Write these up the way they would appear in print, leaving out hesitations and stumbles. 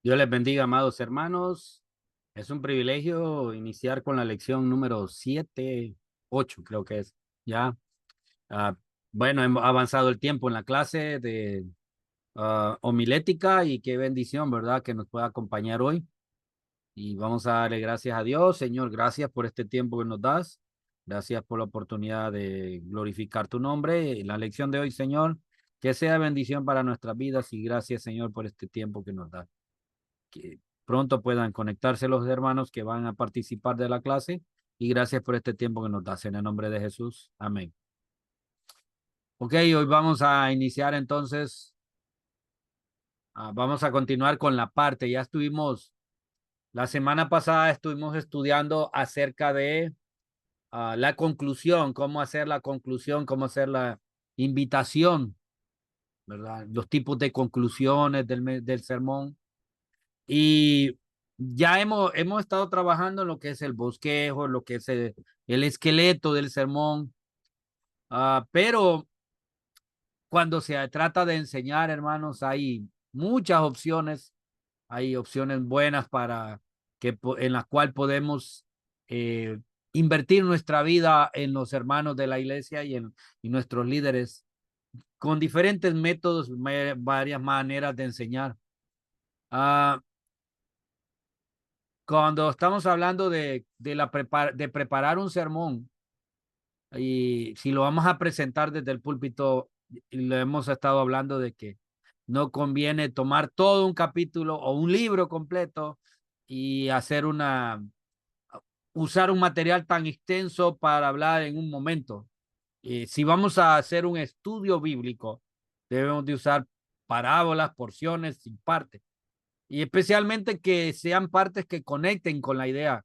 Dios les bendiga, amados hermanos. Es un privilegio iniciar con la lección número 7, 8, creo que es. Ya, ah, bueno, hemos avanzado el tiempo en la clase de homilética y qué bendición, ¿verdad? Que nos pueda acompañar hoy. Y vamos a darle gracias a Dios. Señor, gracias por este tiempo que nos das. Gracias por la oportunidad de glorificar tu nombre. La lección de hoy, Señor, que sea bendición para nuestras vidas y gracias, Señor, por este tiempo que nos das. Que pronto puedan conectarse los hermanos que van a participar de la clase y gracias por este tiempo que nos das en el nombre de Jesús. Amén. Ok, hoy vamos a iniciar entonces, vamos a continuar con la parte. Ya estuvimos, la semana pasada estuvimos estudiando acerca de la conclusión, cómo hacer la conclusión, cómo hacer la invitación, ¿verdad? Los tipos de conclusiones del sermón. Y ya hemos estado trabajando en lo que es el bosquejo, lo que es el esqueleto del sermón, pero cuando se trata de enseñar, hermanos, hay muchas opciones, hay opciones buenas para en las cuales podemos eh, invertir nuestra vida en los hermanos de la iglesia y nuestros líderes con diferentes métodos, varias maneras de enseñar. Ah, Cuando estamos hablando de preparar un sermón y si lo vamos a presentar desde el púlpito, y lo hemos estado hablando de que no conviene tomar todo un capítulo o un libro completo y usar un material tan extenso para hablar en un momento. Si vamos a hacer un estudio bíblico, debemos de usar parábolas, porciones y partes. Y especialmente que sean partes que conecten con la idea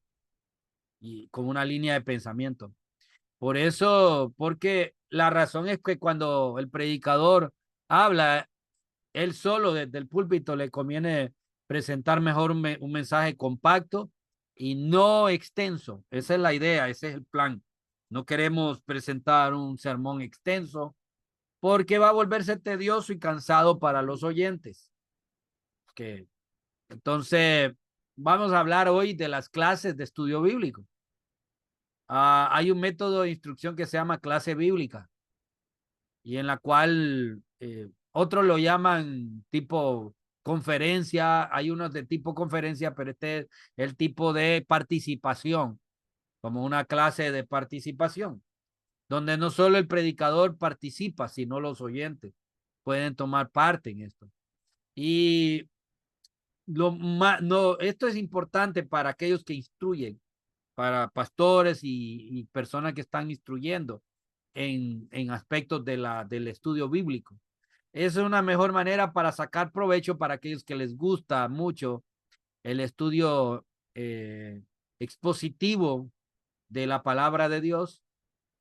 y con una línea de pensamiento. Por eso, porque la razón es que cuando el predicador habla, él solo desde el púlpito le conviene presentar mejor un mensaje compacto y no extenso. Esa es la idea, ese es el plan. No queremos presentar un sermón extenso porque va a volverse tedioso y cansado para los oyentes. Que, entonces, vamos a hablar hoy de las clases de estudio bíblico. Hay un método de instrucción que se llama clase bíblica y en la cual otros lo llaman tipo conferencia, hay unos de tipo conferencia, pero este es el tipo de participación, como una clase de participación, donde no solo el predicador participa, sino los oyentes pueden tomar parte en esto. Y no, esto es importante para aquellos que instruyen, para pastores y personas que están instruyendo en aspectos del estudio bíblico. Es una mejor manera para sacar provecho para aquellos que les gusta mucho el estudio eh, expositivo de la palabra de Dios.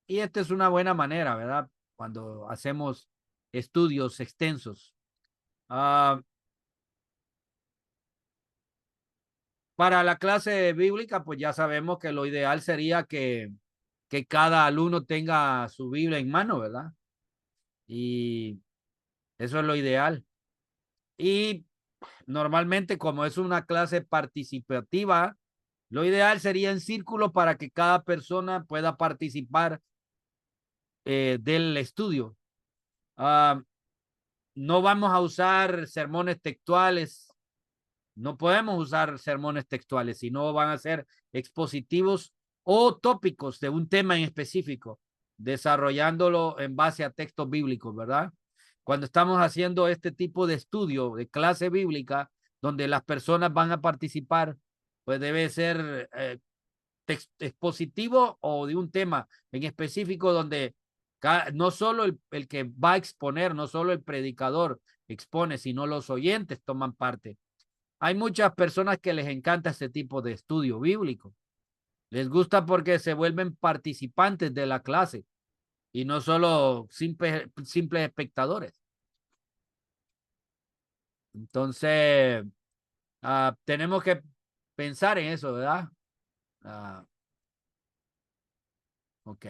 Y esta es una buena manera, ¿verdad? Cuando hacemos estudios extensos. Ah, para la clase bíblica, pues ya sabemos que lo ideal sería que cada alumno tenga su Biblia en mano, ¿verdad? Y eso es lo ideal. Y normalmente, como es una clase participativa, lo ideal sería en círculo para que cada persona pueda participar del estudio. Ah, no vamos a usar sermones textuales, no podemos usar sermones textuales, sino van a ser expositivos o tópicos de un tema en específico, desarrollándolo en base a textos bíblicos, ¿verdad? Cuando estamos haciendo este tipo de estudio, de clase bíblica, donde las personas van a participar, pues debe ser expositivo o de un tema en específico donde no solo el que va a exponer, no solo el predicador expone, sino los oyentes toman parte. Hay muchas personas que les encanta este tipo de estudio bíblico. Les gusta porque se vuelven participantes de la clase y no solo simples espectadores. Entonces, tenemos que pensar en eso, ¿verdad? Ah, ok,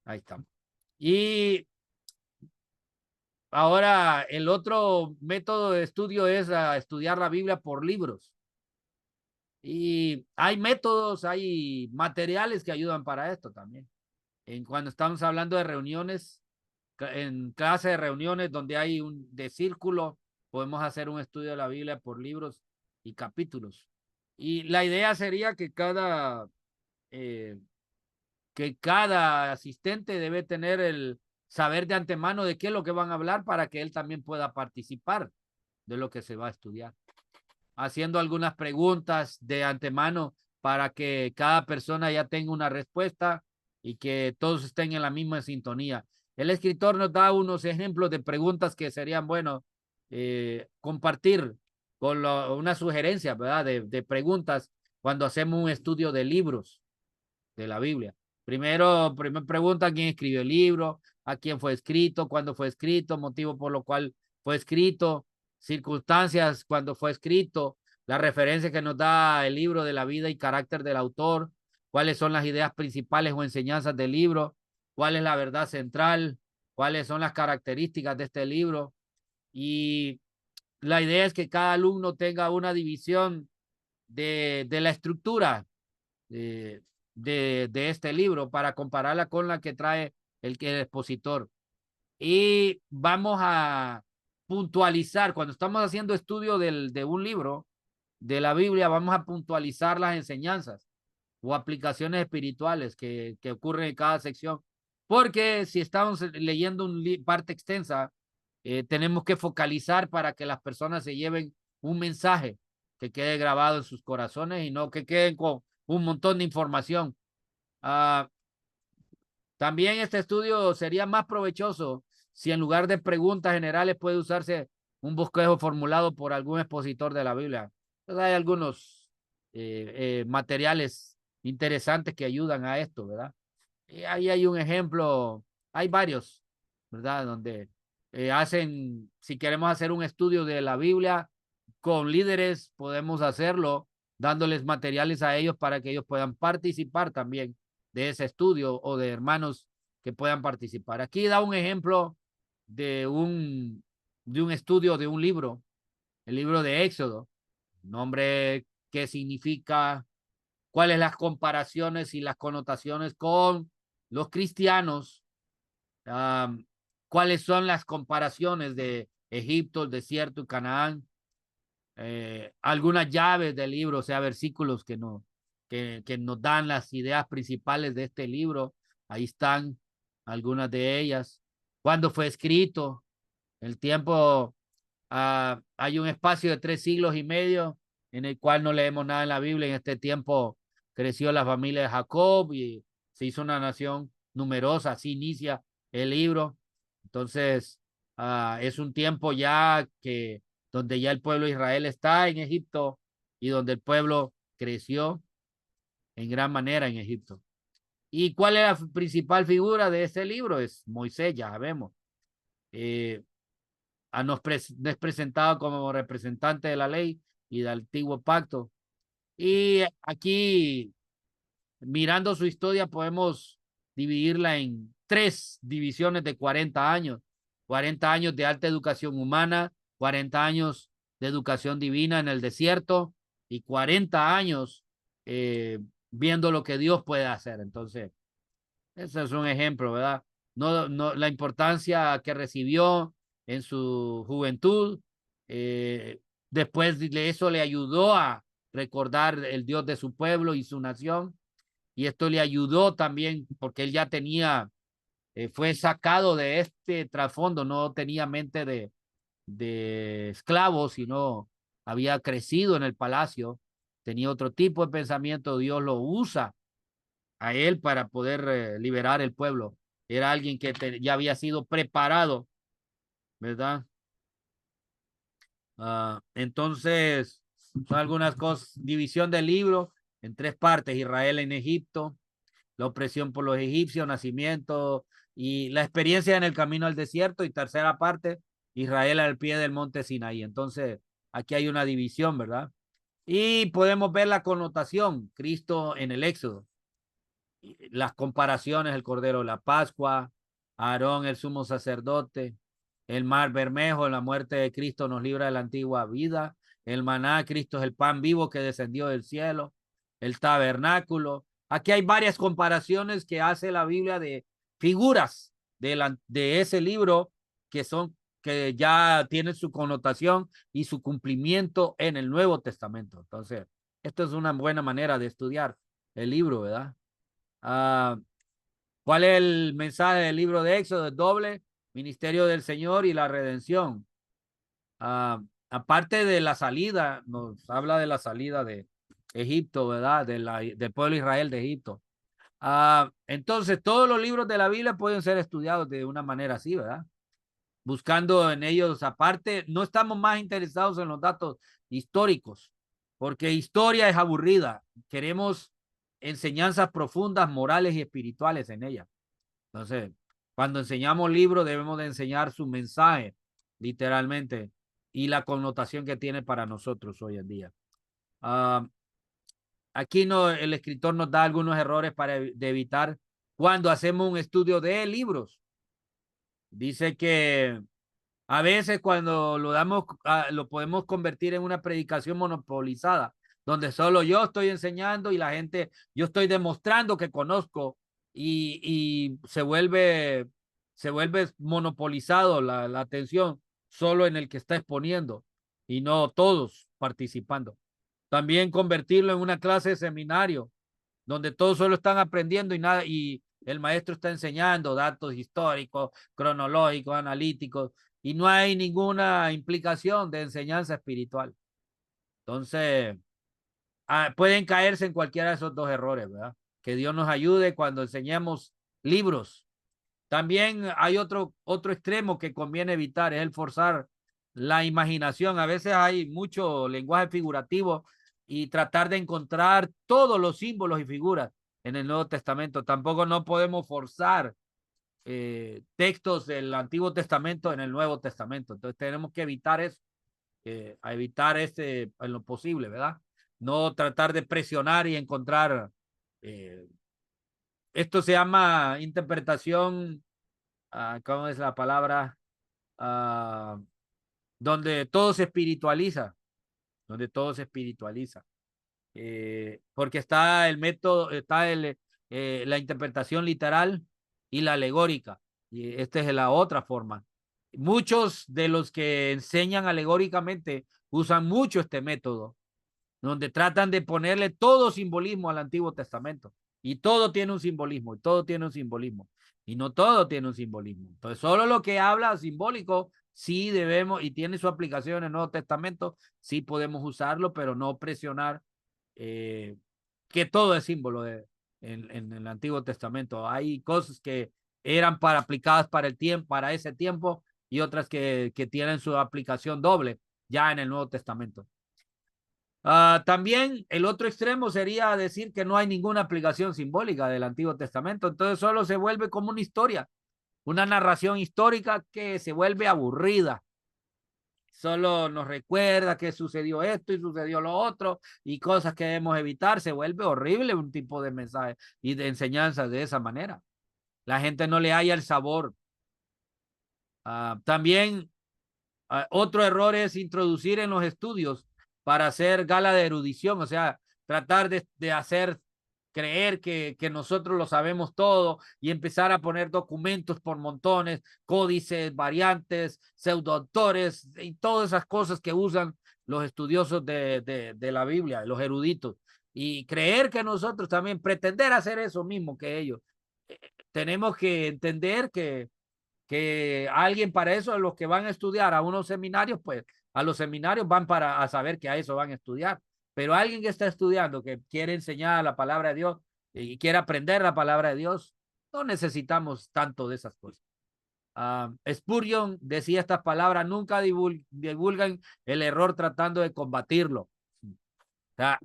ahí estamos. Y Ahora, el otro método de estudio es estudiar la Biblia por libros. Y hay métodos, hay materiales que ayudan para esto también. Cuando estamos hablando de reuniones, en clase de reuniones donde hay un de círculo, podemos hacer un estudio de la Biblia por libros y capítulos. Y la idea sería eh, que cada asistente debe tener el saber de antemano de qué es lo que van a hablar para que él también pueda participar de lo que se va a estudiar, haciendo algunas preguntas de antemano para que cada persona ya tenga una respuesta y que todos estén en la misma sintonía. El escritor nos da unos ejemplos de preguntas que serían buenos compartir con una sugerencia, ¿verdad? De preguntas cuando hacemos un estudio de libros de la Biblia. Primero pregunta quién escribió el libro, a quién fue escrito, cuándo fue escrito, motivo por lo cual fue escrito, circunstancias cuando fue escrito, la referencia que nos da el libro de la vida y carácter del autor, cuáles son las ideas principales o enseñanzas del libro, cuál es la verdad central, cuáles son las características de este libro. Y la idea es que cada alumno tenga una división de la estructura de, de este libro para compararla con la que trae el expositor. Y vamos a puntualizar, cuando estamos haciendo estudio de un libro, de la Biblia, vamos a puntualizar las enseñanzas o aplicaciones espirituales que ocurren en cada sección. Porque si estamos leyendo parte extensa, tenemos que focalizar para que las personas se lleven un mensaje que quede grabado en sus corazones y no que queden con un montón de información. Uh, También este estudio sería más provechoso si en lugar de preguntas generales puede usarse un bosquejo formulado por algún expositor de la Biblia. Entonces hay algunos materiales interesantes que ayudan a esto, ¿verdad? Y ahí hay un ejemplo, hay varios, ¿verdad? Donde hacen, si queremos hacer un estudio de la Biblia con líderes, podemos hacerlo dándoles materiales a ellos para que ellos puedan participar también de ese estudio o de hermanos que puedan participar. Aquí da un ejemplo de un estudio de un libro, el libro de Éxodo, nombre que significa cuáles las comparaciones y las connotaciones con los cristianos, um, cuáles son las comparaciones de Egipto, el desierto y Canaán, algunas llaves del libro, o sea, versículos que nos dan las ideas principales de este libro. Ahí están algunas de ellas. ¿Cuándo fue escrito? El tiempo, hay un espacio de 3 siglos y medio en el cual no leemos nada en la Biblia. En este tiempo creció la familia de Jacob y se hizo una nación numerosa. Así inicia el libro. Entonces, es un tiempo ya que donde ya el pueblo de Israel está en Egipto y donde el pueblo creció en gran manera en Egipto. ¿Y cuál es la principal figura de este libro? Es Moisés, ya sabemos. Nos es presentado como representante de la ley y del antiguo pacto. Y aquí, mirando su historia, podemos dividirla en 3 divisiones de 40 años. 40 años de alta educación humana, 40 años de educación divina en el desierto y 40 años viendo lo que Dios puede hacer. Entonces, ese es un ejemplo, ¿verdad? No, la importancia que recibió en su juventud, eh, después de eso le ayudó a recordar el Dios de su pueblo y su nación, y esto le ayudó también porque él ya tenía, fue sacado de este trasfondo, no tenía mente de esclavo, sino había crecido en el palacio, tenía otro tipo de pensamiento, Dios lo usa a él para poder liberar el pueblo. Era alguien que ya había sido preparado, ¿verdad? Entonces, son algunas cosas, división del libro en 3 partes: Israel en Egipto, la opresión por los egipcios, nacimiento y la experiencia en el camino al desierto, y tercera parte, Israel al pie del monte Sinaí. Entonces, aquí hay una división, ¿verdad? Y podemos ver la connotación, Cristo en el Éxodo, las comparaciones, el Cordero de la Pascua, Aarón el sumo sacerdote, El mar Bermejo, la muerte de Cristo nos libra de la antigua vida. El maná, Cristo es el pan vivo que descendió del cielo. El tabernáculo. Aquí hay varias comparaciones que hace la Biblia de figuras de ese libro que ya tienen su connotación y su cumplimiento en el Nuevo Testamento. Entonces, esto es una buena manera de estudiar el libro, ¿verdad? ¿Cuál es el mensaje del libro de Éxodo? Es doble: ministerio del Señor y la redención. Aparte de la salida, nos habla de la salida de Egipto, ¿verdad? Del pueblo de Israel de Egipto. Entonces, todos los libros de la Biblia pueden ser estudiados de una manera así, ¿verdad? Buscando en ellos, aparte, no estamos más interesados en los datos históricos, porque historia es aburrida. Queremos enseñanzas profundas, morales y espirituales en ella. Entonces, cuando enseñamos libros, debemos de enseñar su mensaje, literalmente, y la connotación que tiene para nosotros hoy en día. Aquí el escritor nos da algunos errores de evitar cuando hacemos un estudio de libros. Dice que a veces cuando lo damos, lo podemos convertir en una predicación monopolizada, donde solo yo estoy enseñando y la gente, yo estoy demostrando que conozco y se vuelve monopolizado la atención solo en el que está exponiendo y no todos participando. También convertirlo en una clase de seminario, donde todos solo están aprendiendo y nada, y el maestro está enseñando datos históricos, cronológicos, analíticos, y no hay ninguna implicación de enseñanza espiritual. Entonces, pueden caerse en cualquiera de esos dos errores, ¿verdad? Que Dios nos ayude cuando enseñemos libros. También hay otro extremo que conviene evitar, es el forzar la imaginación. A veces hay mucho lenguaje figurativo y tratar de encontrar todos los símbolos y figuras en el Nuevo Testamento. Tampoco no podemos forzar textos del Antiguo Testamento en el Nuevo Testamento. Entonces tenemos que evitar eso, a evitar en lo posible, ¿verdad? No tratar de presionar y encontrar. eh, Esto se llama interpretación, ¿cómo es la palabra? Ah, donde todo se espiritualiza, donde todo se espiritualiza. Porque está el método, está la interpretación literal y la alegórica. Y esta es la otra forma. Muchos de los que enseñan alegóricamente usan mucho este método, donde tratan de ponerle todo simbolismo al Antiguo Testamento. Y todo tiene un simbolismo, y todo tiene un simbolismo. Y no todo tiene un simbolismo. Entonces, solo lo que habla simbólico, sí debemos, y tiene su aplicación en el Nuevo Testamento, sí podemos usarlo, pero no presionar eh, que todo es símbolo en el Antiguo Testamento. Hay cosas que eran aplicadas para el tiempo, para ese tiempo, y otras que tienen su aplicación doble ya en el Nuevo Testamento. También el otro extremo sería decir que no hay ninguna aplicación simbólica del Antiguo Testamento, entonces solo se vuelve como una historia, una narración histórica que se vuelve aburrida. Solo nos recuerda que sucedió esto y sucedió lo otro y cosas que debemos evitar. Se vuelve horrible un tipo de mensaje y de enseñanza de esa manera. La gente no le halla el sabor. También otro error es introducir en los estudios para hacer gala de erudición, o sea, tratar de hacer creer que nosotros lo sabemos todo y empezar a poner documentos por montones, códices, variantes, pseudoautores y todas esas cosas que usan los estudiosos de la Biblia, los eruditos, y creer que nosotros también pretender hacer eso mismo que ellos. Tenemos que entender que alguien para eso, los que van a estudiar a unos seminarios, pues a los seminarios van a saber que a eso van a estudiar. Pero alguien que está estudiando, que quiere enseñar la palabra de Dios y quiere aprender la palabra de Dios, no necesitamos tanto de esas cosas. Spurgeon decía estas palabras: nunca divulgan el error tratando de combatirlo. O sea,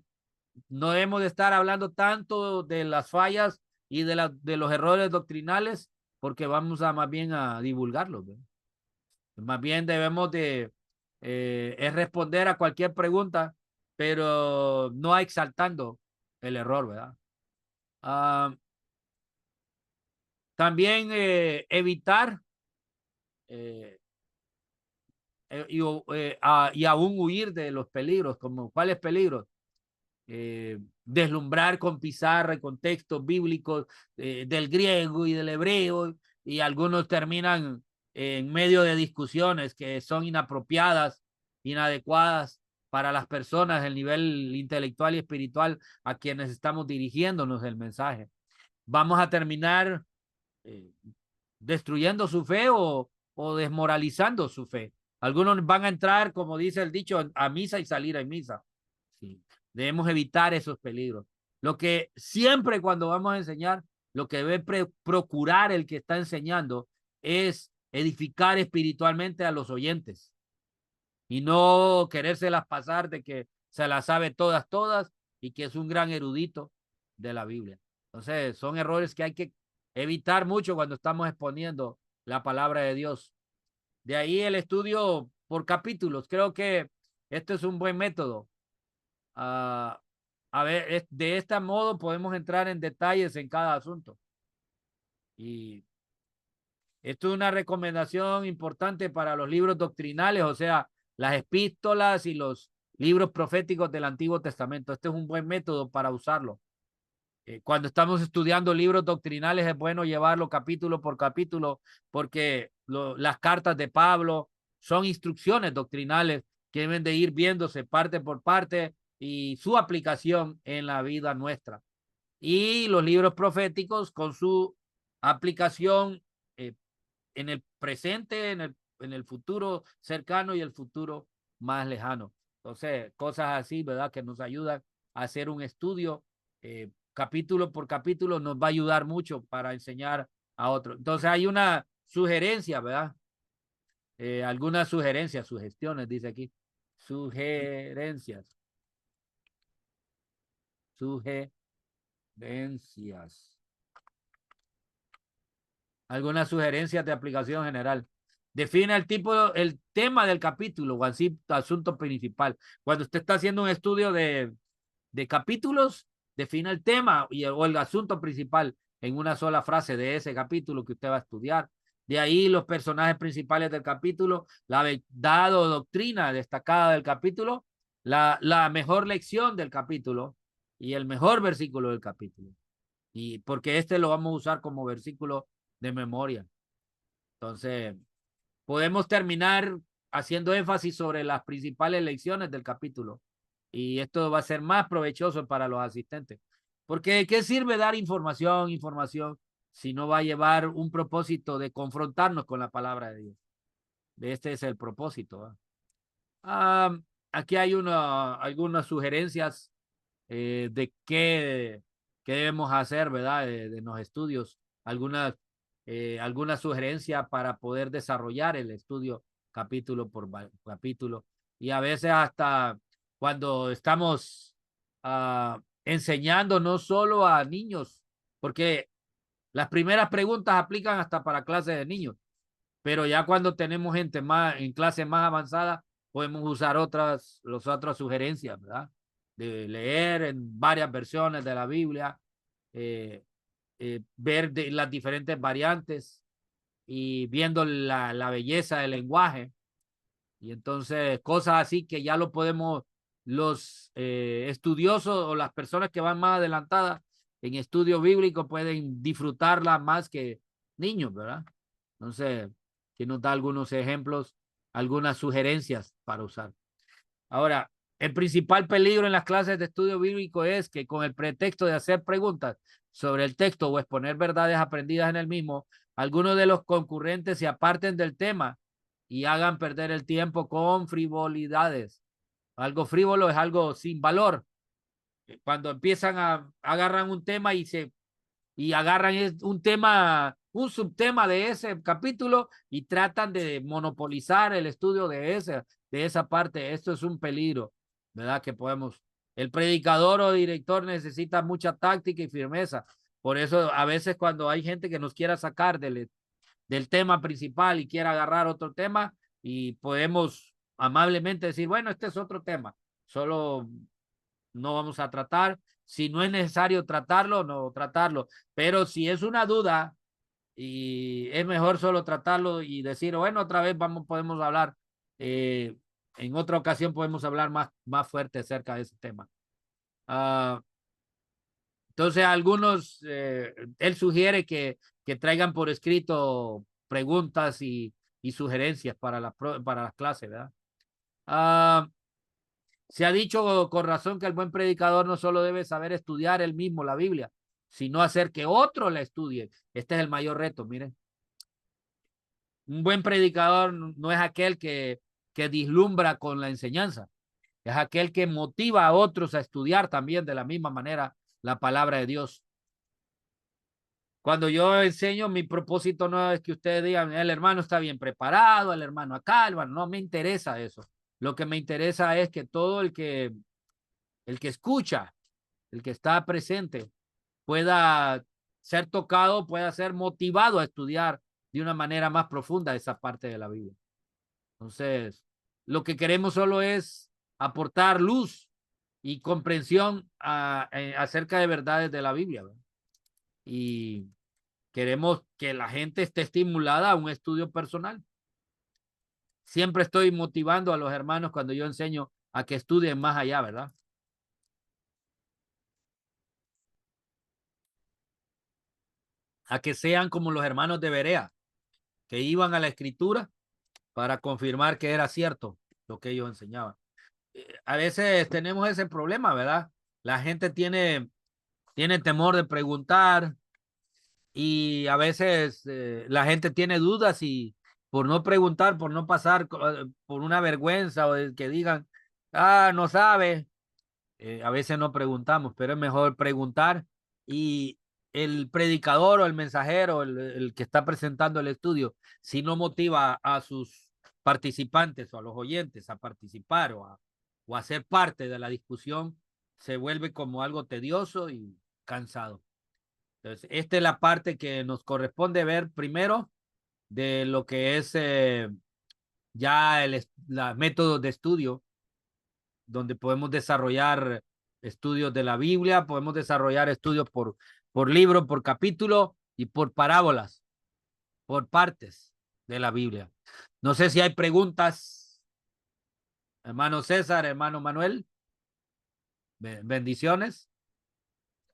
no debemos de estar hablando tanto de las fallas y de los errores doctrinales, porque vamos a más bien a divulgarlos, ¿verdad? Más bien debemos es responder a cualquier pregunta, pero no exaltando el error, ¿verdad? Ah, También evitar y aún huir de los peligros, como ¿cuáles peligros? Deslumbrar con pizarra y con textos bíblicos del griego y del hebreo, y algunos terminan en medio de discusiones que son inapropiadas, inadecuadas para las personas, el nivel intelectual y espiritual a quienes estamos dirigiéndonos el mensaje. Vamos a terminar destruyendo su fe o desmoralizando su fe. Algunos van a entrar, como dice el dicho, a misa y salir a misa. Sí. Debemos evitar esos peligros. Lo que siempre cuando vamos a enseñar, lo que debe procurar el que está enseñando es edificar espiritualmente a los oyentes y no querérselas pasar de que se las sabe todas y que es un gran erudito de la Biblia. Entonces, son errores que hay que evitar mucho cuando estamos exponiendo la palabra de Dios. De ahí el estudio por capítulos. Creo que esto es un buen método. A ver, de este modo podemos entrar en detalles en cada asunto. Y esto es una recomendación importante para los libros doctrinales, o sea, las epístolas y los libros proféticos del Antiguo Testamento. Este es un buen método para usarlo. Cuando estamos estudiando libros doctrinales es bueno llevarlo capítulo por capítulo porque las cartas de Pablo son instrucciones doctrinales que deben de ir viéndose parte por parte y su aplicación en la vida nuestra. Y los libros proféticos con su aplicación en el presente, en el futuro cercano y el futuro más lejano. Entonces, cosas así, ¿verdad? Que nos ayudan a hacer un estudio capítulo por capítulo, nos va a ayudar mucho para enseñar a otros. Entonces, hay una sugerencia, ¿verdad? Algunas sugerencias, sugestiones, dice aquí. Sugerencias. Sugerencias. Algunas sugerencias de aplicación general. Define el tipo, el tema del capítulo o así, asunto principal. Cuando usted está haciendo un estudio de capítulos, defina el tema o el asunto principal en una sola frase de ese capítulo que usted va a estudiar. De ahí los personajes principales del capítulo, la verdad o doctrina destacada del capítulo, la mejor lección del capítulo y el mejor versículo del capítulo. Y porque este lo vamos a usar como versículo de memoria. Entonces, podemos terminar haciendo énfasis sobre las principales lecciones del capítulo. Y esto va a ser más provechoso para los asistentes. Porque ¿de qué sirve dar información, si no va a llevar un propósito de confrontarnos con la palabra de Dios? Este es el propósito. Aquí hay algunas sugerencias de qué debemos hacer, ¿verdad? De los estudios, alguna sugerencia para poder desarrollar el estudio capítulo por capítulo. Y a veces hasta cuando estamos enseñando no solo a niños, porque las primeras preguntas aplican hasta para clases de niños, pero ya cuando tenemos gente más en clases más avanzadas, podemos usar las otras sugerencias, ¿verdad? De leer en varias versiones de la Biblia, ver las diferentes variantes y viendo la belleza del lenguaje. Y entonces cosas así que ya lo podemos, los estudiosos o las personas que van más adelantadas en estudio bíblico pueden disfrutarla más que niños, ¿verdad? Entonces, que nos da algunos ejemplos, algunas sugerencias para usar. Ahora, el principal peligro en las clases de estudio bíblico es que con el pretexto de hacer preguntas sobre el texto o exponer verdades aprendidas en el mismo, algunos de los concurrentes se aparten del tema y hagan perder el tiempo con frivolidades. Algo frívolo es algo sin valor. Cuando empiezan agarran un tema y agarran un tema, un subtema de ese capítulo y tratan de monopolizar el estudio de esa parte. Esto es un peligro, ¿verdad? Que podemos, el predicador o director necesita mucha táctica y firmeza. Por eso a veces cuando hay gente que nos quiera sacar del tema principal y quiera agarrar otro tema y podemos amablemente decir, bueno, este es otro tema, solo no vamos a tratar. Si no es necesario tratarlo, no tratarlo. Pero si es una duda y es mejor solo tratarlo y decir, bueno, otra vez podemos hablar En otra ocasión podemos hablar más fuerte acerca de ese tema. Entonces, él sugiere que traigan por escrito preguntas y sugerencias para para las clases, ¿verdad? Se ha dicho con razón que el buen predicador no solo debe saber estudiar él mismo la Biblia, sino hacer que otros la estudien. Este es el mayor reto, miren. Un buen predicador no es aquel que dislumbra con la enseñanza, es aquel que motiva a otros a estudiar también de la misma manera la palabra de Dios. Cuando yo enseño, mi propósito no es que ustedes digan, el hermano está bien preparado, el hermano acá, el hermano, no me interesa eso. Lo que me interesa es que todo el que escucha, el que está presente, pueda ser tocado, pueda ser motivado a estudiar de una manera más profunda esa parte de la Biblia. Entonces, lo que queremos solo es aportar luz y comprensión acerca de verdades de la Biblia, ¿verdad? Y queremos que la gente esté estimulada a un estudio personal. Siempre estoy motivando a los hermanos cuando yo enseño a que estudien más allá, ¿verdad? A que sean como los hermanos de Berea, que iban a la escritura para confirmar que era cierto lo que ellos enseñaban. A veces tenemos ese problema, ¿verdad? La gente tiene temor de preguntar y a veces la gente tiene dudas y por no preguntar, por no pasar por una vergüenza o de que digan, no sabe, a veces no preguntamos, pero es mejor preguntar y el predicador o el mensajero, el que está presentando el estudio, si no motiva a sus participantes o a los oyentes a participar o a ser parte de la discusión, se vuelve como algo tedioso y cansado. Entonces, esta es la parte que nos corresponde ver primero de lo que es ya la método de estudio donde podemos desarrollar estudios de la Biblia, podemos desarrollar estudios por libro, por capítulo y por parábolas, por partes de la Biblia. No sé si hay preguntas, hermano César, hermano Manuel. Bendiciones.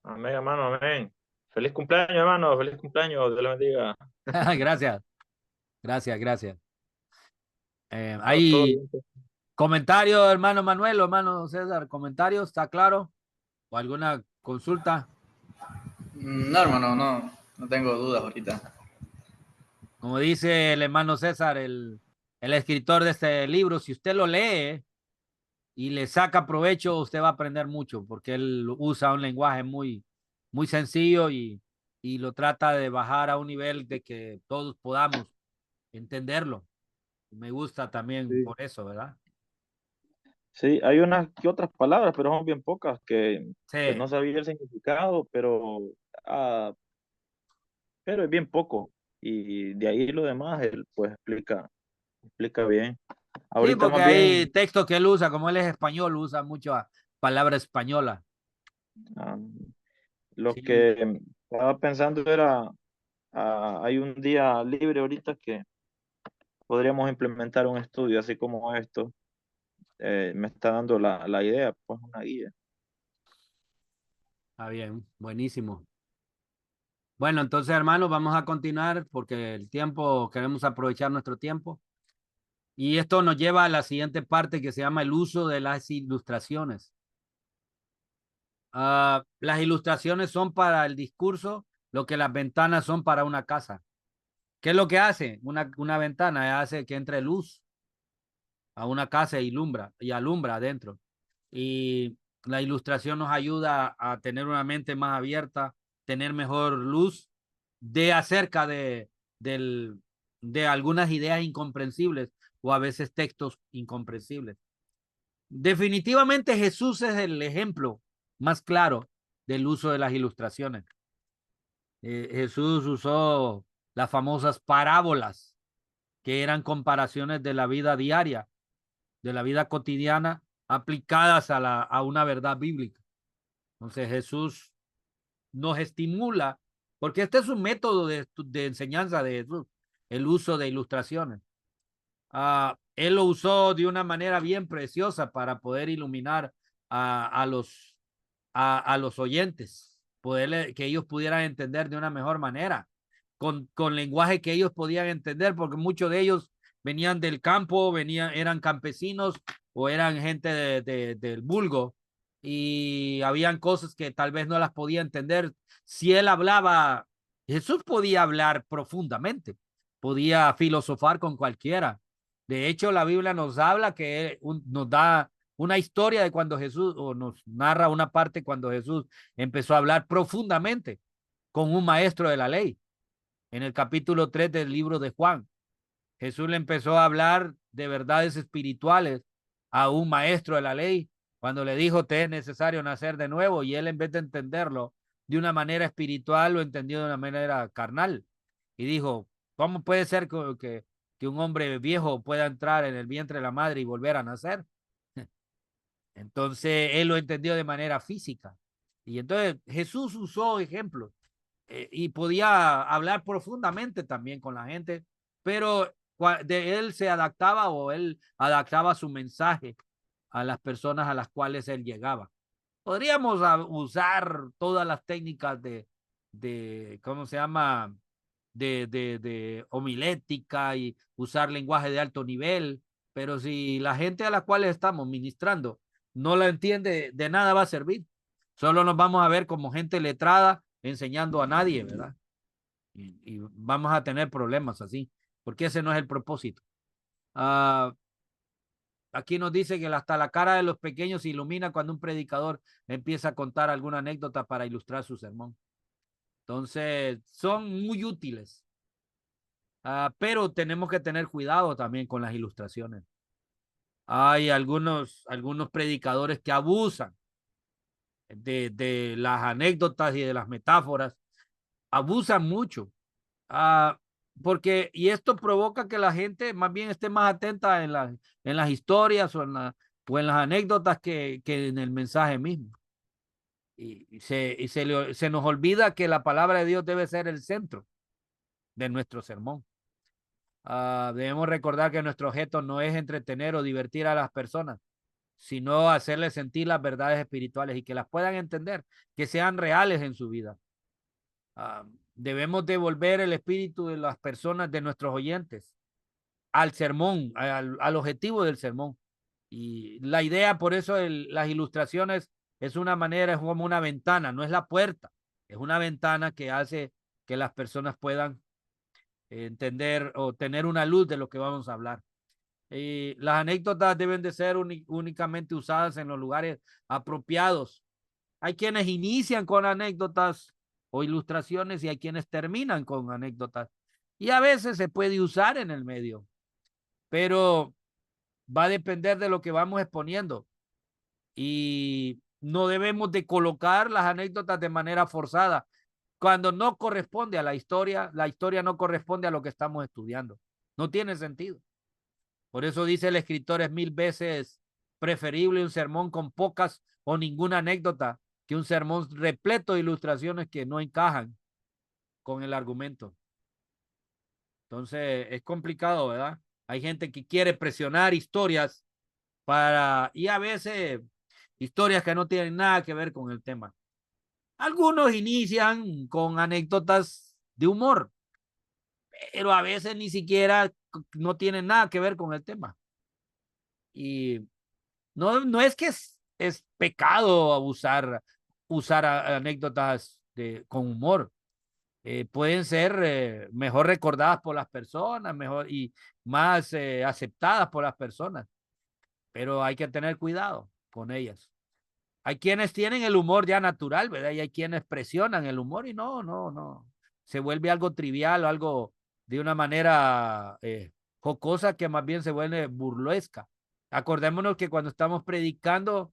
Amén, hermano, amén. Feliz cumpleaños, hermano. Feliz cumpleaños. Dios le bendiga. Gracias, gracias, gracias. Todo Hay bien, pues. comentarios, hermano Manuel o hermano César, comentarios, ¿está claro? ¿O alguna consulta? No, hermano, no tengo dudas ahorita. Como dice el hermano César, el escritor de este libro, si usted lo lee y le saca provecho, usted va a aprender mucho, porque él usa un lenguaje muy sencillo y lo trata de bajar a un nivel de que todos podamos entenderlo. Me gusta también Sí. por eso, ¿verdad? Sí, hay unas que otras palabras, pero son bien pocas que Sí, no sabía el significado, ah, pero es bien poco. Y de ahí lo demás, él pues explica bien. sí, Ahorita porque más hay bien, textos que él usa, como él es español, usa mucho palabra española. ah, lo Sí, que estaba pensando era, hay un día libre ahorita que podríamos implementar un estudio así como esto. Me está dando la idea, pues una guía. está bien, buenísimo. Bueno, entonces, hermanos, vamos a continuar porque el tiempo, queremos aprovechar nuestro tiempo. Y esto nos lleva a la siguiente parte que se llama el uso de las ilustraciones. Las ilustraciones son para el discurso, lo que las ventanas son para una casa. ¿Qué es lo que hace? Una ventana hace que entre luz a una casa y alumbra adentro. Y la ilustración nos ayuda a tener una mente más abierta, tener mejor luz de acerca de algunas ideas incomprensibles o a veces textos incomprensibles. Definitivamente Jesús es el ejemplo más claro del uso de las ilustraciones. Jesús usó las famosas parábolas, que eran comparaciones de la vida diaria, de la vida cotidiana, aplicadas a una verdad bíblica. Entonces Jesús nos estimula, porque este es un método de enseñanza de Jesús, el uso de ilustraciones. él lo usó de una manera bien preciosa para poder iluminar a los oyentes, que ellos pudieran entender de una mejor manera, con lenguaje que ellos podían entender, porque muchos de ellos venían del campo, eran campesinos o eran gente del vulgo, y habían cosas que tal vez no las podía entender. Si él hablaba, Jesús podía hablar profundamente, podía filosofar con cualquiera. De hecho, la Biblia nos habla nos da una historia de cuando Jesús, o nos narra una parte cuando Jesús empezó a hablar profundamente con un maestro de la ley. En el capítulo 3 del libro de Juan, Jesús le empezó a hablar de verdades espirituales a un maestro de la ley cuando le dijo: te es necesario nacer de nuevo, y él, en vez de entenderlo de una manera espiritual, lo entendió de una manera carnal y dijo: ¿cómo puede ser que un hombre viejo pueda entrar en el vientre de la madre y volver a nacer? Entonces él lo entendió de manera física. Y entonces Jesús usó ejemplos, y podía hablar profundamente también con la gente, pero de él se adaptaba, o él adaptaba su mensaje a las personas a las cuales él llegaba. Podríamos usar todas las técnicas ¿cómo se llama? De homilética, y usar lenguaje de alto nivel, pero si la gente a la cual estamos ministrando no la entiende, de nada va a servir. Solo nos vamos a ver como gente letrada enseñando a nadie, ¿verdad? Y vamos a tener problemas así, porque ese no es el propósito. Aquí nos dice que hasta la cara de los pequeños se ilumina cuando un predicador empieza a contar alguna anécdota para ilustrar su sermón. Entonces, son muy útiles. Pero tenemos que tener cuidado también con las ilustraciones. Hay algunos predicadores que abusan de las anécdotas y de las metáforas, abusan mucho, y esto provoca que la gente más bien esté más atenta en las historias, o en las anécdotas, que en el mensaje mismo. Se nos olvida que la palabra de Dios debe ser el centro de nuestro sermón. Debemos recordar que nuestro objeto no es entretener o divertir a las personas, sino hacerles sentir las verdades espirituales y que las puedan entender, que sean reales en su vida. Debemos devolver el espíritu de las personas, de nuestros oyentes, al sermón, al objetivo del sermón. Y la idea, por eso las ilustraciones es una manera, es como una ventana, no es la puerta, es una ventana que hace que las personas puedan entender o tener una luz de lo que vamos a hablar. Las anécdotas deben de ser únicamente usadas en los lugares apropiados. Hay quienes inician con anécdotas o ilustraciones, y hay quienes terminan con anécdotas. Y a veces se puede usar en el medio, pero va a depender de lo que vamos exponiendo. Y no debemos de colocar las anécdotas de manera forzada. Cuando no corresponde a la historia no corresponde a lo que estamos estudiando. No tiene sentido. Por eso dice el escritor: es 1000 veces preferible un sermón con pocas o ninguna anécdota que un sermón repleto de ilustraciones que no encajan con el argumento. Entonces es complicado, ¿verdad? Hay gente que quiere presionar historias y a veces historias que no tienen nada que ver con el tema. Algunos inician con anécdotas de humor, pero a veces ni siquiera no tienen nada que ver con el tema. Y no es que es pecado usar anécdotas con humor. Pueden ser mejor recordadas por las personas, mejor y más aceptadas por las personas, pero hay que tener cuidado con ellas. Hay quienes tienen el humor ya natural, ¿verdad? Y hay quienes presionan el humor y no. Se vuelve algo trivial o algo de una manera jocosa, que más bien se vuelve burlesca. Acordémonos que cuando estamos predicando,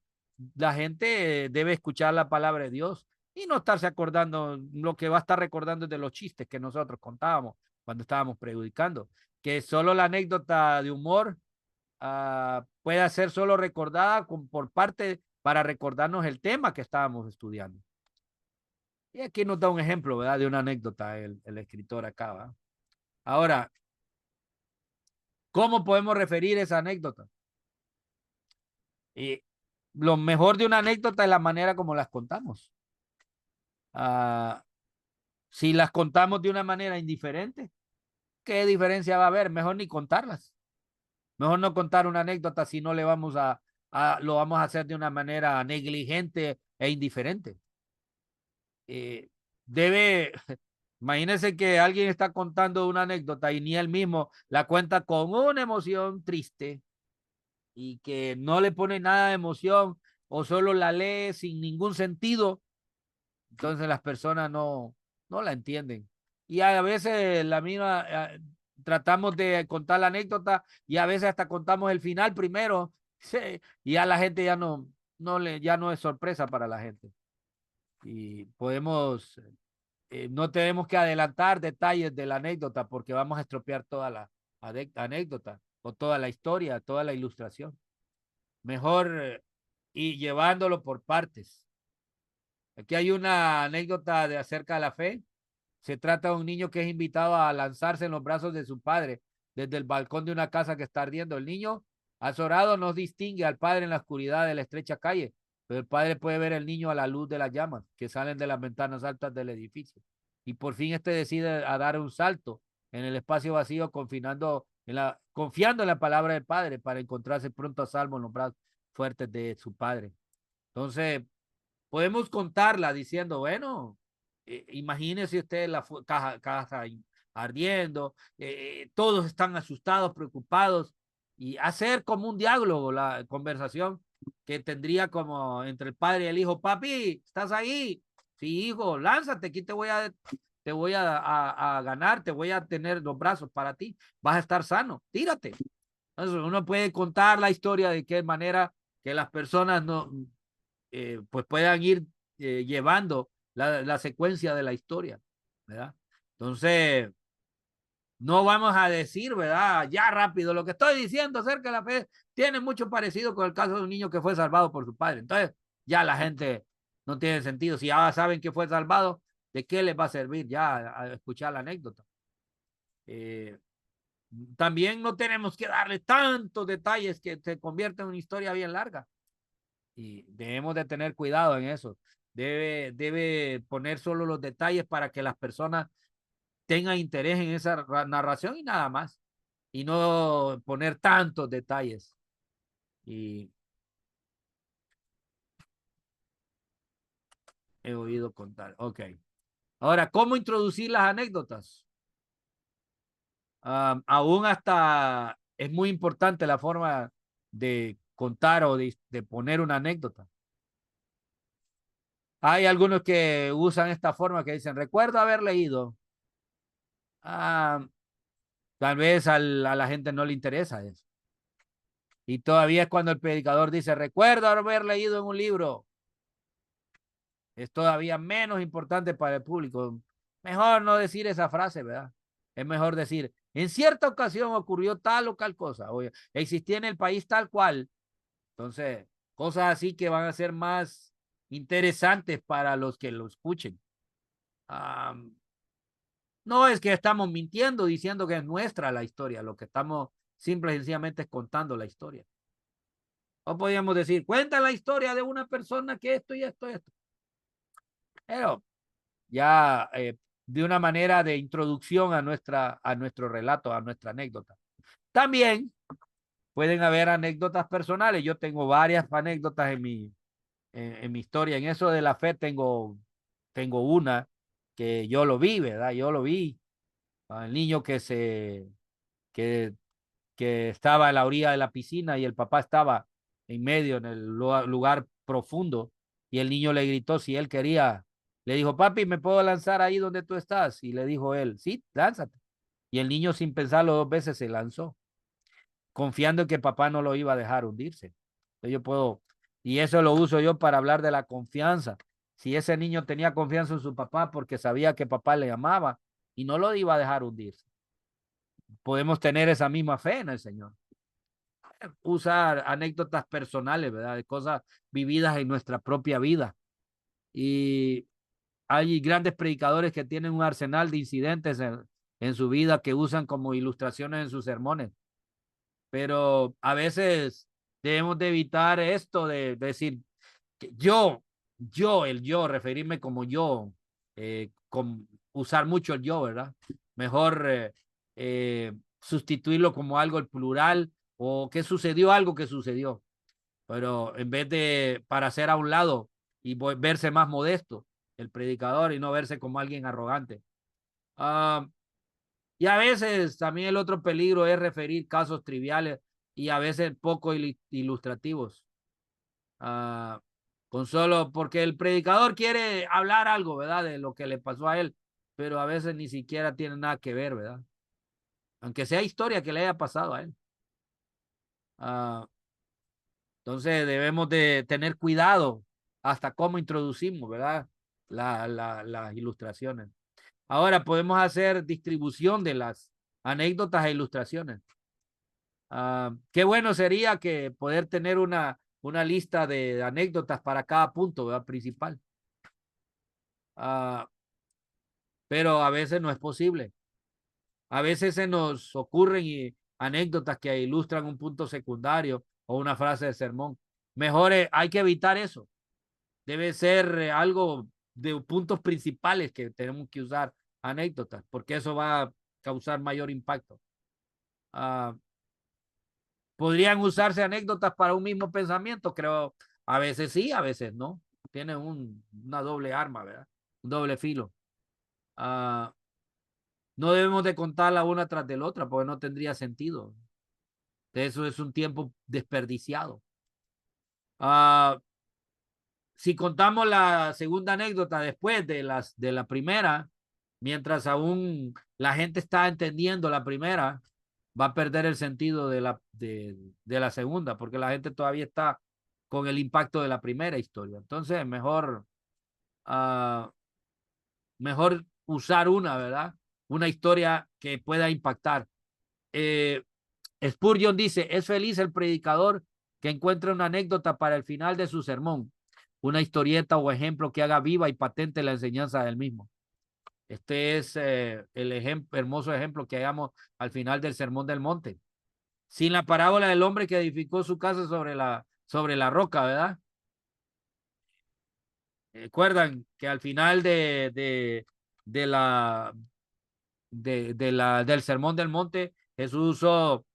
la gente debe escuchar la palabra de Dios y no estarse acordando. Lo que va a estar recordando es de los chistes que nosotros contábamos cuando estábamos predicando. Que solo la anécdota de humor pueda ser solo recordada por parte para recordarnos el tema que estábamos estudiando. Y aquí nos da un ejemplo, ¿verdad? De una anécdota el escritor acá, ¿verdad? Ahora, ¿Cómo podemos referir esa anécdota? Y lo mejor de una anécdota es la manera como las contamos. Si las contamos de una manera indiferente, ¿qué diferencia va a haber? Mejor ni contarlas. Mejor no contar una anécdota si no le vamos lo vamos a hacer de una manera negligente e indiferente. Debe, imagínense que alguien está contando una anécdota y ni él mismo la cuenta con una emoción triste y que no le pone nada de emoción o solo la lee sin ningún sentido, entonces las personas no la entienden. Y a veces la misma, tratamos de contar la anécdota y a veces hasta contamos el final primero, sí, y a la gente ya ya no es sorpresa para la gente. Y no tenemos que adelantar detalles de la anécdota porque vamos a estropear toda la anécdota o toda la historia, toda la ilustración. Mejor y llevándolo por partes. Aquí hay una anécdota acerca de la fe. Se trata de un niño que es invitado a lanzarse en los brazos de su padre desde el balcón de una casa que está ardiendo. El niño, azorado, no distingue al padre en la oscuridad de la estrecha calle, pero el padre puede ver al niño a la luz de las llamas que salen de las ventanas altas del edificio. Y por fin este decide a dar un salto en el espacio vacío, confiando en la palabra del padre para encontrarse pronto a salvo en los brazos fuertes de su padre. Entonces, podemos contarla diciendo, bueno, imagínese usted la casa ardiendo, todos están asustados, preocupados, y hacer como un diálogo, la conversación que tendría como entre el padre y el hijo. Papi, ¿estás ahí? Sí, hijo, lánzate, aquí te voy a ganar, te voy a tener los brazos para ti, vas a estar sano, tírate. Entonces uno puede contar la historia de qué manera que las personas pues puedan ir llevando la secuencia de la historia, ¿verdad? Entonces, no vamos a decir, ¿verdad? Ya rápido, lo que estoy diciendo acerca de la fe tiene mucho parecido con el caso de un niño que fue salvado por su padre. Entonces, ya la gente no tiene sentido. Si ya saben que fue salvado, ¿de qué les va a servir ya a escuchar la anécdota? También no tenemos que darle tantos detalles que se convierta en una historia bien larga. Y debemos de tener cuidado en eso. Debe poner solo los detalles para que las personas tengan interés en esa narración y nada más. Y no poner tantos detalles. Y he oído contar. Ok. Ahora, ¿cómo introducir las anécdotas? Aún hasta es muy importante la forma de contar o de poner una anécdota. Hay algunos que usan esta forma que dicen, recuerdo haber leído. Tal vez a la gente no le interesa eso. Y todavía es cuando el predicador dice, recuerdo haber leído en un libro. Es todavía menos importante para el público. Mejor no decir esa frase, ¿verdad? Es mejor decir, en cierta ocasión ocurrió tal o tal cosa. O existía en el país tal cual. Entonces, cosas así que van a ser más interesantes para los que lo escuchen. No es que estamos mintiendo diciendo que es nuestra la historia, lo que estamos simple y sencillamente es contando la historia. O podríamos decir, cuenta la historia de una persona que esto y esto y esto. Pero ya de una manera de introducción a nuestro relato, a nuestra anécdota. También pueden haber anécdotas personales. Yo tengo varias anécdotas en mi historia. En eso de la fe tengo una que yo lo vi, ¿verdad? Yo lo vi. El niño que estaba a la orilla de la piscina y el papá estaba en medio, en el lugar profundo, y el niño le gritó si él quería. Le dijo, papi, ¿me puedo lanzar ahí donde tú estás? Y le dijo él, sí, lánzate. Y el niño, sin pensarlo dos veces, se lanzó, confiando en que papá no lo iba a dejar hundirse. Entonces yo puedo, y eso lo uso yo para hablar de la confianza. Si ese niño tenía confianza en su papá porque sabía que papá le amaba y no lo iba a dejar hundirse, podemos tener esa misma fe en el Señor. Usar anécdotas personales, ¿verdad? De cosas vividas en nuestra propia vida. Y hay grandes predicadores que tienen un arsenal de incidentes en su vida que usan como ilustraciones en sus sermones. pero a veces debemos de evitar esto de decir que el yo, referirme como yo, usar mucho el yo, ¿verdad? Mejor sustituirlo como algo el plural o que sucedió algo que sucedió, pero en vez de para hacer a un lado y verse más modesto el predicador y no verse como alguien arrogante. Y a veces también el otro peligro es referir casos triviales y a veces poco ilustrativos. Con solo porque el predicador quiere hablar algo, ¿verdad? De lo que le pasó a él, pero a veces ni siquiera tiene nada que ver, ¿verdad? Aunque sea historia que le haya pasado a él. Entonces debemos de tener cuidado hasta cómo introducimos, ¿verdad? Las ilustraciones. Ahora podemos hacer distribución de las anécdotas e ilustraciones. Qué bueno sería que poder tener una lista de anécdotas para cada punto, ¿verdad? Principal. Pero a veces no es posible. A veces se nos ocurren anécdotas que ilustran un punto secundario o una frase de sermón. Mejor hay que evitar eso. Debe ser algo de puntos principales que tenemos que usar anécdotas, porque eso va a causar mayor impacto. ¿Podrían usarse anécdotas para un mismo pensamiento? Creo, a veces sí, a veces no. Tiene una doble arma, ¿verdad? Un doble filo. No debemos de contarla una tras de la otra, porque no tendría sentido. Eso es un tiempo desperdiciado. Si contamos la segunda anécdota después de la primera, mientras aún la gente está entendiendo la primera, va a perder el sentido de la segunda, porque la gente todavía está con el impacto de la primera historia. Entonces, mejor usar una, ¿verdad? Una historia que pueda impactar. Spurgeon dice, es feliz el predicador que encuentre una anécdota para el final de su sermón, una historieta o ejemplo que haga viva y patente la enseñanza del mismo. Este es el hermoso ejemplo que hagamos al final del Sermón del Monte. Sin la parábola del hombre que edificó su casa sobre la roca, ¿verdad? Recuerdan que al final del Sermón del Monte, Jesús usó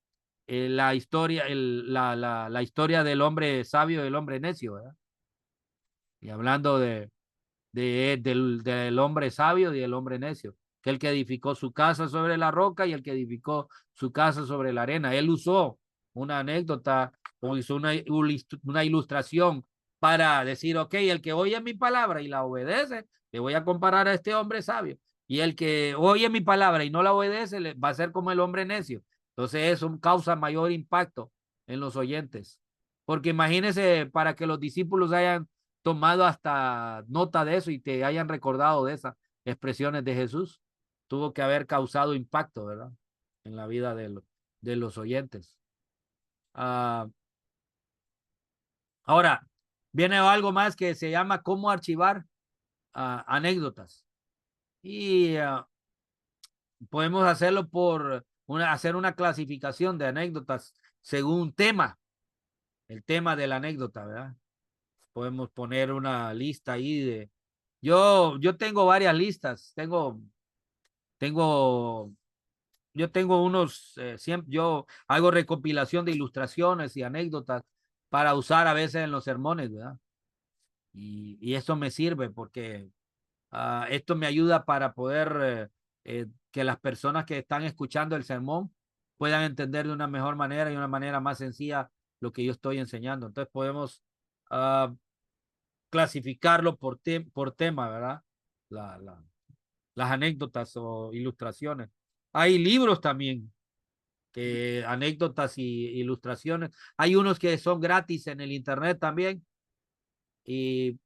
la historia, la historia del hombre sabio y del hombre necio, ¿verdad? Y hablando del hombre sabio y del hombre necio, que el que edificó su casa sobre la roca y el que edificó su casa sobre la arena. Él usó una anécdota o hizo una ilustración para decir, ok, el que oye mi palabra y la obedece, le voy a comparar a este hombre sabio. Y el que oye mi palabra y no la obedece, va a ser como el hombre necio. Entonces eso causa mayor impacto en los oyentes. Porque imagínense para que los discípulos hayan tomado hasta nota de eso y te hayan recordado de esas expresiones de Jesús, tuvo que haber causado impacto, ¿verdad? En la vida de los oyentes. Ahora, viene algo más que se llama cómo archivar anécdotas. Y podemos hacerlo por hacer una clasificación de anécdotas según tema, el tema de la anécdota, ¿verdad? Podemos poner una lista ahí de... Yo tengo varias listas, tengo, yo tengo unos, siempre, yo hago recopilación de ilustraciones y anécdotas para usar a veces en los sermones, ¿verdad? Y eso me sirve porque esto me ayuda para poder que las personas que están escuchando el sermón puedan entender de una mejor manera y una manera más sencilla lo que yo estoy enseñando. Entonces podemos clasificarlo por tema, ¿verdad? Las anécdotas o ilustraciones. Hay libros también, que anécdotas y ilustraciones. Hay unos que son gratis en el internet también. Y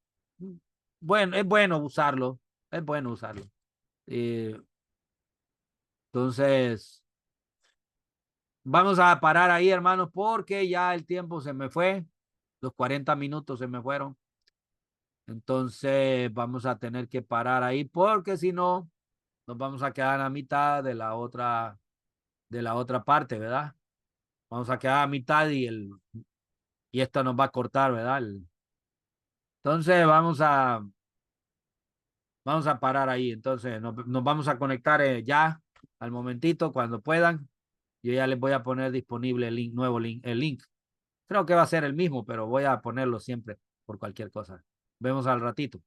bueno, es bueno usarlo. Entonces, vamos a parar ahí, hermanos, porque ya el tiempo se me fue. Los 40 minutos se me fueron. Entonces, vamos a tener que parar ahí porque si no, nos vamos a quedar a mitad de la otra parte, ¿verdad? Vamos a quedar a mitad y esto nos va a cortar, ¿verdad? Entonces vamos a parar ahí. Entonces nos vamos a conectar ya al momentito cuando puedan. Yo ya les voy a poner disponible el link, nuevo link, el link. Creo que va a ser el mismo, pero voy a ponerlo siempre por cualquier cosa. Vemos al ratito.